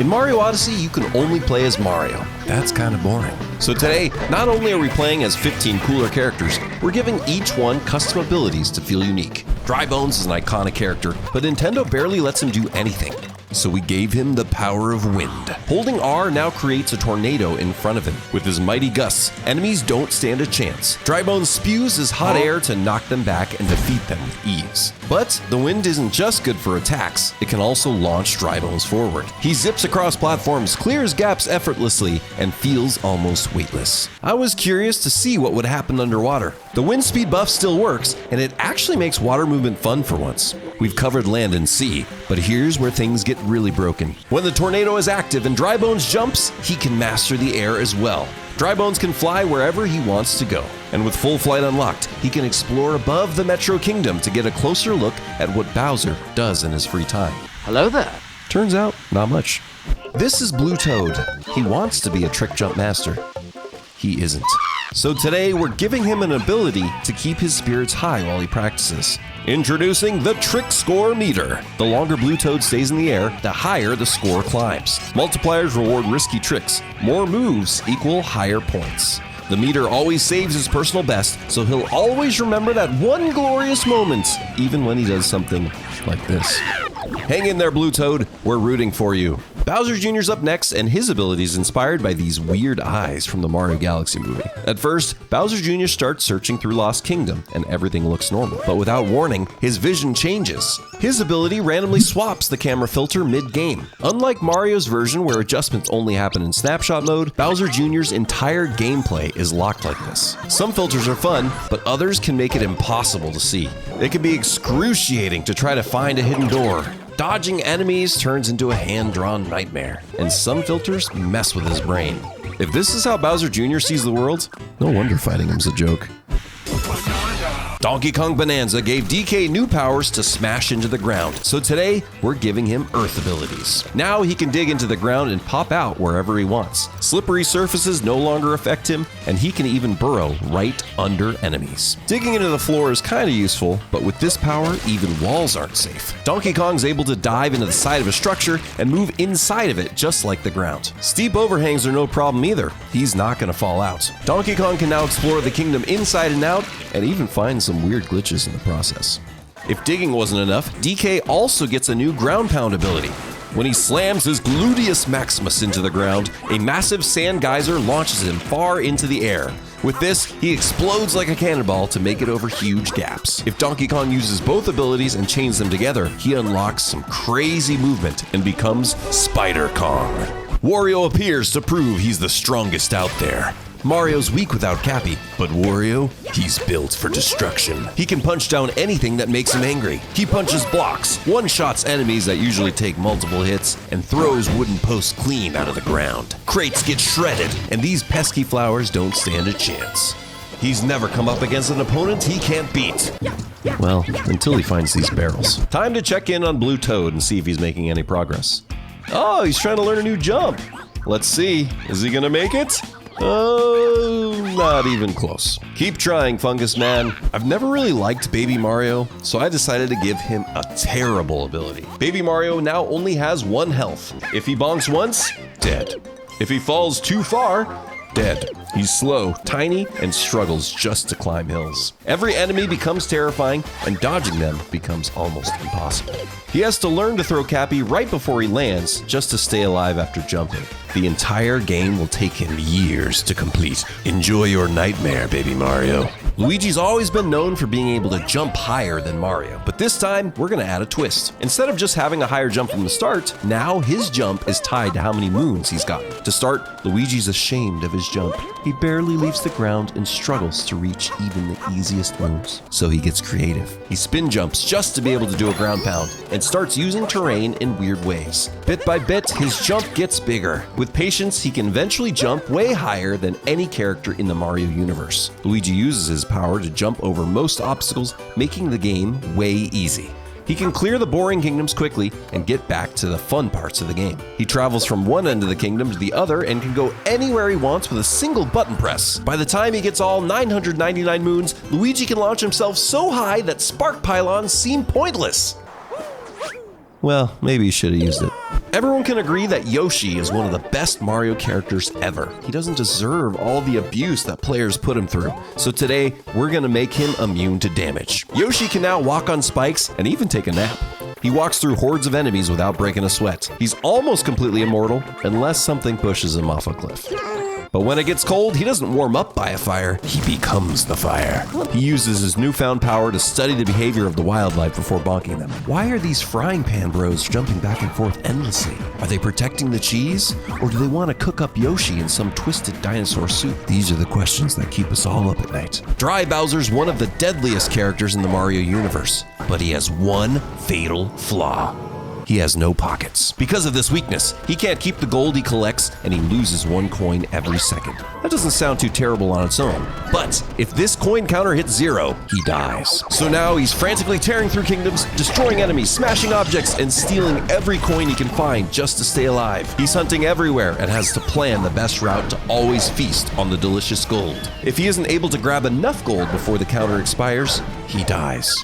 Mario Odyssey, you can only play as Mario. That's kind of boring. So today, not only are we playing as 15 cooler characters, we're giving each one custom abilities to feel unique. Dry Bones is an iconic character, but Nintendo barely lets him do anything. So we gave him the power of wind. Holding R now creates a tornado in front of him. With his mighty gusts, enemies don't stand a chance. Dry Bones spews his hot air to knock them back and defeat them with ease. But the wind isn't just good for attacks, it can also launch Dry Bones forward. He zips across platforms, clears gaps effortlessly, and feels almost weightless. I was curious to see what would happen underwater. The wind speed buff still works, and it actually makes water movement fun for once. We've covered land and sea, but here's where things get really broken. When the tornado is active and Dry Bones jumps, he can master the air as well. Dry Bones can fly wherever he wants to go. And with full flight unlocked, he can explore above the Metro Kingdom to get a closer look at what Bowser does in his free time. Hello there. Turns out, not much. This is Blue Toad. He wants to be a trick jump master. He isn't. So today, we're giving him an ability to keep his spirits high while he practices. Introducing the Trickscore meter. The longer Blue Toad stays in the air, the higher the score climbs. Multipliers reward risky tricks. More moves equal higher points. The meter always saves his personal best, so he'll always remember that one glorious moment, even when he does something like this. Hang in there, Blue Toad. We're rooting for you. Bowser Jr.'s up next, and his ability is inspired by these weird eyes from the Mario Galaxy movie. At first, Bowser Jr. starts searching through Lost Kingdom, and everything looks normal. But without warning, his vision changes. His ability randomly swaps the camera filter mid-game. Unlike Mario's version, where adjustments only happen in snapshot mode, Bowser Jr.'s entire gameplay is locked like this. Some filters are fun, but others can make it impossible to see. It can be excruciating to try to find a hidden door. Dodging enemies turns into a hand-drawn nightmare, and some filters mess with his brain. If this is how Bowser Jr. sees the world, no wonder fighting him's a joke. Donkey Kong Bonanza gave DK new powers to smash into the ground, so today we're giving him Earth abilities. Now he can dig into the ground and pop out wherever he wants. Slippery surfaces no longer affect him, and he can even burrow right under enemies. Digging into the floor is kinda useful, but with this power, even walls aren't safe. Donkey Kong's able to dive into the side of a structure and move inside of it just like the ground. Steep overhangs are no problem either. He's not gonna fall out. Donkey Kong can now explore the kingdom inside and out, and even find some weird glitches in the process. If digging wasn't enough, DK also gets a new ground pound ability. When he slams his gluteus maximus into the ground, a massive sand geyser launches him far into the air. With this, he explodes like a cannonball to make it over huge gaps. If Donkey Kong uses both abilities and chains them together, he unlocks some crazy movement and becomes Spider Kong. Wario appears to prove he's the strongest out there. Mario's weak without Cappy, but Wario, he's built for destruction. He can punch down anything that makes him angry. He punches blocks, one-shots enemies that usually take multiple hits, and throws wooden posts clean out of the ground. Crates get shredded, and these pesky flowers don't stand a chance. He's never come up against an opponent he can't beat. Well, until he finds these barrels. Time to check in on Blue Toad and see if he's making any progress. Oh, he's trying to learn a new jump. Let's see, is he gonna make it? Oh, not even close. Keep trying, Fungus Man. I've never really liked Baby Mario, so I decided to give him a terrible ability. Baby Mario now only has 1 health. If he bonks once, dead. If he falls too far, dead. He's slow, tiny, and struggles just to climb hills. Every enemy becomes terrifying, and dodging them becomes almost impossible. He has to learn to throw Cappy right before he lands just to stay alive after jumping. The entire game will take him years to complete. Enjoy your nightmare, Baby Mario. Luigi's always been known for being able to jump higher than Mario, but this time we're gonna add a twist. Instead of just having a higher jump from the start, now his jump is tied to how many moons he's gotten. To start, Luigi's ashamed of his jump. He barely leaves the ground and struggles to reach even the easiest moves. So he gets creative. He spin jumps just to be able to do a ground pound and starts using terrain in weird ways. Bit by bit, his jump gets bigger. With patience, he can eventually jump way higher than any character in the Mario universe. Luigi uses his power to jump over most obstacles, making the game way easy. He can clear the boring kingdoms quickly and get back to the fun parts of the game. He travels from one end of the kingdom to the other and can go anywhere he wants with a single button press. By the time he gets all 999 moons, Luigi can launch himself so high that spark pylons seem pointless. Well, maybe he should have used it. Everyone can agree that Yoshi is one of the best Mario characters ever. He doesn't deserve all the abuse that players put him through. So today, we're gonna make him immune to damage. Yoshi can now walk on spikes and even take a nap. He walks through hordes of enemies without breaking a sweat. He's almost completely immortal, unless something pushes him off a cliff. But when it gets cold, he doesn't warm up by a fire, he becomes the fire. He uses his newfound power to study the behavior of the wildlife before bonking them. Why are these frying pan bros jumping back and forth endlessly? Are they protecting the cheese? Or do they want to cook up Yoshi in some twisted dinosaur soup? These are the questions that keep us all up at night. Dry Bowser's one of the deadliest characters in the Mario universe, but he has one fatal flaw. He has no pockets. Because of this weakness, he can't keep the gold he collects, and he loses 1 coin every second. That doesn't sound too terrible on its own, but if this coin counter hits 0, he dies. So now he's frantically tearing through kingdoms, destroying enemies, smashing objects, and stealing every coin he can find just to stay alive. He's hunting everywhere and has to plan the best route to always feast on the delicious gold. If he isn't able to grab enough gold before the counter expires, he dies.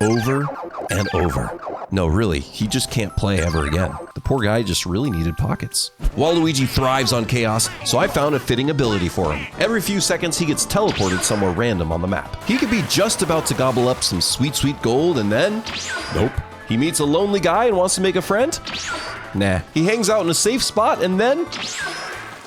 Over and over. No, really, he just can't play ever again. The poor guy just really needed pockets. Waluigi thrives on chaos, so I found a fitting ability for him. Every few seconds, he gets teleported somewhere random on the map. He could be just about to gobble up some sweet, sweet gold, and then... nope. He meets a lonely guy and wants to make a friend? Nah. He hangs out in a safe spot, and then...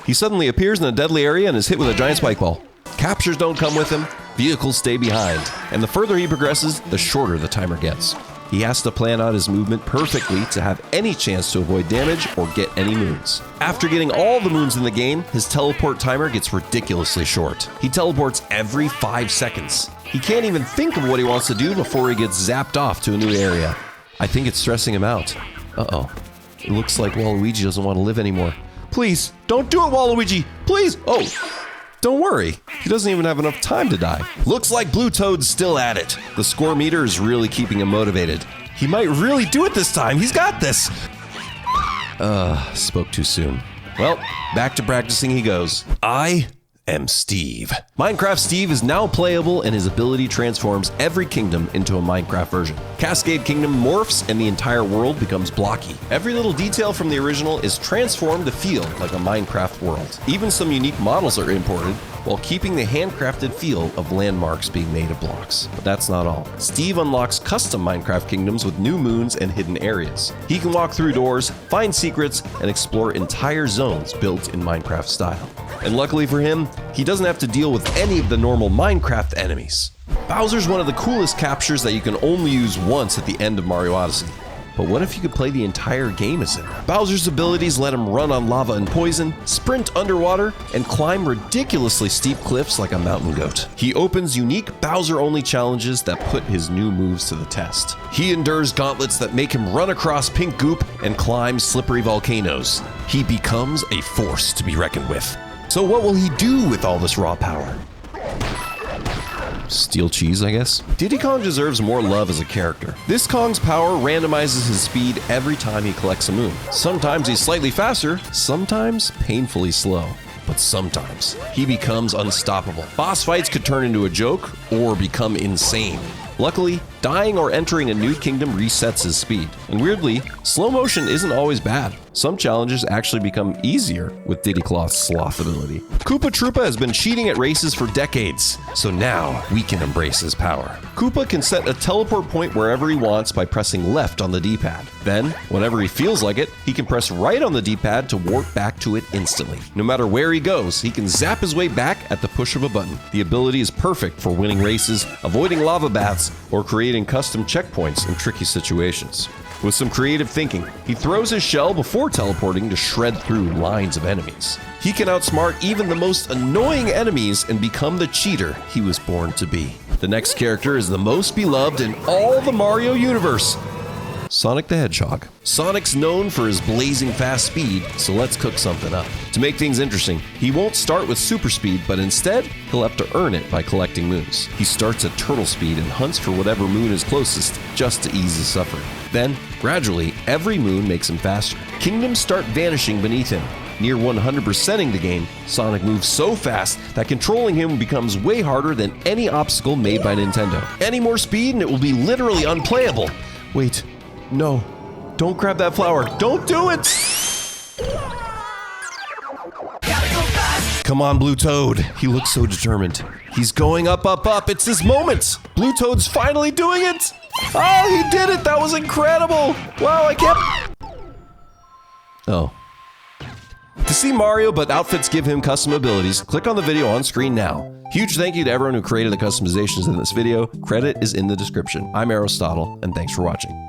he suddenly appears in a deadly area and is hit with a giant spike ball. Captures don't come with him, vehicles stay behind, and the further he progresses, the shorter the timer gets. He has to plan out his movement perfectly to have any chance to avoid damage or get any moons. After getting all the moons in the game, his teleport timer gets ridiculously short. He teleports every 5 seconds. He can't even think of what he wants to do before he gets zapped off to a new area. I think it's stressing him out. Uh-oh. It looks like Waluigi doesn't want to live anymore. Please, don't do it, Waluigi! Please! Oh! Don't worry, he doesn't even have enough time to die. Looks like Blue Toad's still at it. The score meter is really keeping him motivated. He might really do it this time. He's got this. Spoke too soon. Well, back to practicing he goes. I am Steve. Minecraft Steve is now playable, and his ability transforms every kingdom into a Minecraft version. Cascade Kingdom morphs and the entire world becomes blocky. Every little detail from the original is transformed to feel like a Minecraft world. Even some unique models are imported, while keeping the handcrafted feel of landmarks being made of blocks. But that's not all. Steve unlocks custom Minecraft kingdoms with new moons and hidden areas. He can walk through doors, find secrets, and explore entire zones built in Minecraft style. And luckily for him, he doesn't have to deal with any of the normal Minecraft enemies. Bowser's one of the coolest captures that you can only use once at the end of Mario Odyssey. But what if you could play the entire game as him? Bowser's abilities let him run on lava and poison, sprint underwater, and climb ridiculously steep cliffs like a mountain goat. He opens unique Bowser-only challenges that put his new moves to the test. He endures gauntlets that make him run across pink goop and climb slippery volcanoes. He becomes a force to be reckoned with. So what will he do with all this raw power? Steal cheese, I guess? Diddy Kong deserves more love as a character. This Kong's power randomizes his speed every time he collects a moon. Sometimes he's slightly faster, sometimes painfully slow. But sometimes he becomes unstoppable. Boss fights could turn into a joke or become insane. Luckily, dying or entering a new kingdom resets his speed. And weirdly, slow motion isn't always bad. Some challenges actually become easier with Diddy Cloth's sloth ability. Koopa Troopa has been cheating at races for decades, so now we can embrace his power. Koopa can set a teleport point wherever he wants by pressing left on the D-pad. Then, whenever he feels like it, he can press right on the D-pad to warp back to it instantly. No matter where he goes, he can zap his way back at the push of a button. The ability is perfect for winning races, avoiding lava baths, or creating custom checkpoints in tricky situations. With some creative thinking, he throws his shell before teleporting to shred through lines of enemies. He can outsmart even the most annoying enemies and become the cheater he was born to be. The next character is the most beloved in all the Mario universe, Sonic the Hedgehog. Sonic's known for his blazing fast speed, so let's cook something up. To make things interesting, he won't start with super speed, but instead, he'll have to earn it by collecting moons. He starts at turtle speed and hunts for whatever moon is closest, just to ease his suffering. Then, gradually, every moon makes him faster. Kingdoms start vanishing beneath him. Near 100%ing the game, Sonic moves so fast that controlling him becomes way harder than any obstacle made by Nintendo. Any more speed and it will be literally unplayable. Wait, no. Don't grab that flower. Don't do it! Come on, Blue Toad. He looks so determined. He's going up, up, up. It's his moment. Blue Toad's finally doing it. Oh, he did it. That was incredible. Wow, I can't... Oh. To see Mario, but outfits give him custom abilities, click on the video on screen now. Huge thank you to everyone who created the customizations in this video. Credit is in the description. I'm Arrowstotle, and thanks for watching.